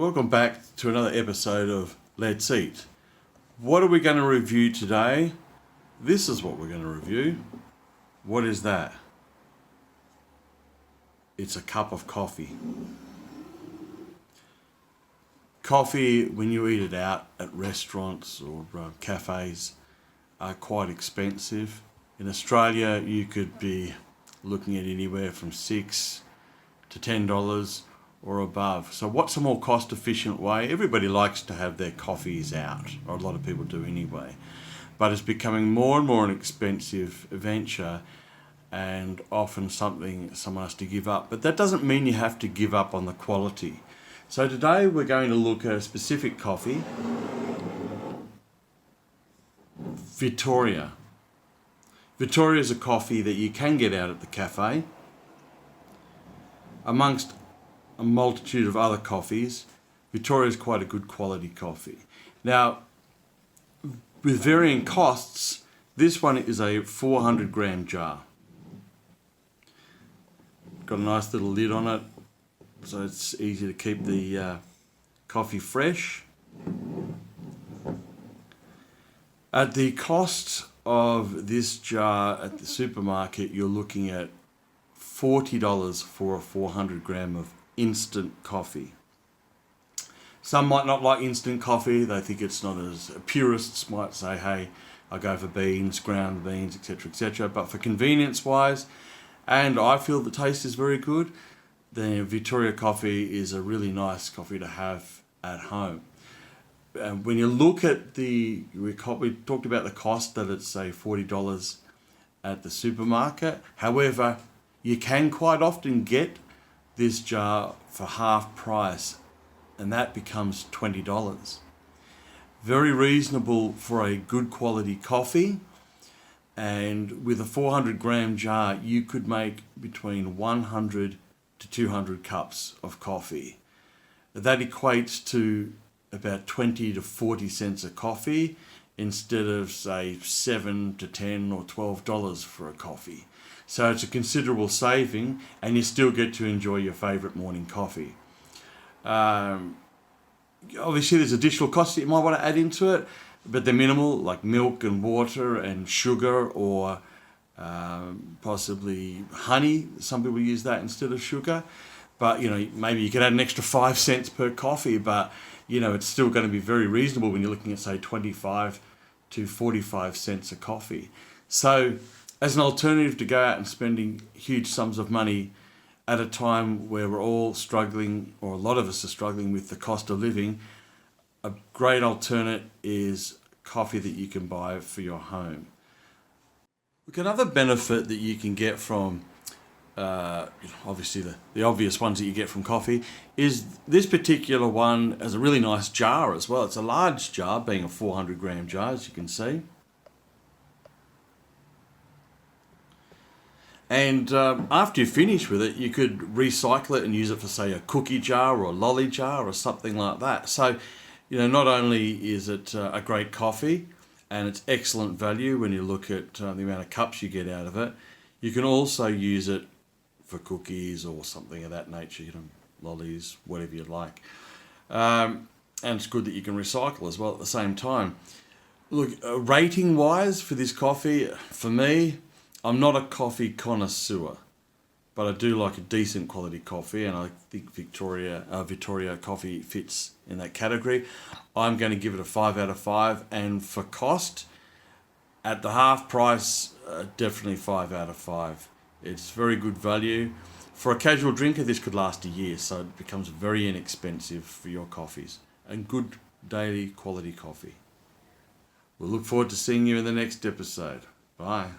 Welcome back to another episode of Let's Eat. What are we going to review today? This is what we're going to review. What is that? It's a cup of coffee. Coffee, when you eat it out at restaurants or cafes, are quite expensive. In Australia, you could be looking at anywhere from $6 to $10 or above. So what's a more cost-efficient way? Everybody likes to have their coffees out, or a lot of people do anyway. But it's becoming more and more an expensive venture, and often something someone has to give up. But that doesn't mean you have to give up on the quality. So today we're going to look at a specific coffee, Vittoria. Vittoria is a coffee that you can get out at the cafe. Amongst a multitude of other coffees, Vittoria is quite a good quality coffee. Now, with varying costs, this one is a 400 gram jar. Got a nice little lid on it, so it's easy to keep the coffee fresh. At the cost of this jar at the supermarket, you're looking at $40 for a 400 gram of instant coffee. Some might not like instant coffee. They think it's not as... Purists might say, hey, I go for beans, ground beans, etc., etc. But for convenience wise, and I feel the taste is very good, then Vittoria Coffee is a really nice coffee to have at home. When you look at we talked about the cost, that it's say $40 at the supermarket. However, you can quite often get this jar for half price, and that becomes $20. Very reasonable for a good quality coffee, and with a 400 gram jar you could make between 100 to 200 cups of coffee. That equates to about 20 to 40 cents a coffee instead of say $7 to $10 or $12 for a coffee. So it's a considerable saving, and you still get to enjoy your favourite morning coffee. Obviously there's additional costs that you might want to add into it, but they're minimal, like milk and water and sugar, or possibly honey. Some people use that instead of sugar. But maybe you could add an extra 5 cents per coffee, but it's still going to be very reasonable when you're looking at say 25 to 45 cents a coffee. So as an alternative to go out and spending huge sums of money at a time where we're all struggling, or a lot of us are struggling with the cost of living, a great alternate is coffee that you can buy for your home. Look, another benefit that you can get from obviously the obvious ones that you get from coffee is this particular one has a really nice jar as well. It's a large jar, being a 400 gram jar, as you can see. And after you finish with it, you could recycle it and use it for say a cookie jar or a lolly jar or something like that. So not only is it a great coffee, and it's excellent value when you look at the amount of cups you get out of it, you can also use it for cookies or something of that nature, lollies, whatever you'd like. And it's good that you can recycle as well at the same time. Look, rating wise for this coffee, for me, I'm not a coffee connoisseur, but I do like a decent quality coffee, and I think Vittoria Coffee fits in that category. I'm going to give it a 5 out of 5, and for cost, at the half price, definitely 5 out of 5. It's very good value. For a casual drinker, this could last a year, so it becomes very inexpensive for your coffees, and good daily quality coffee. We'll look forward to seeing you in the next episode. Bye.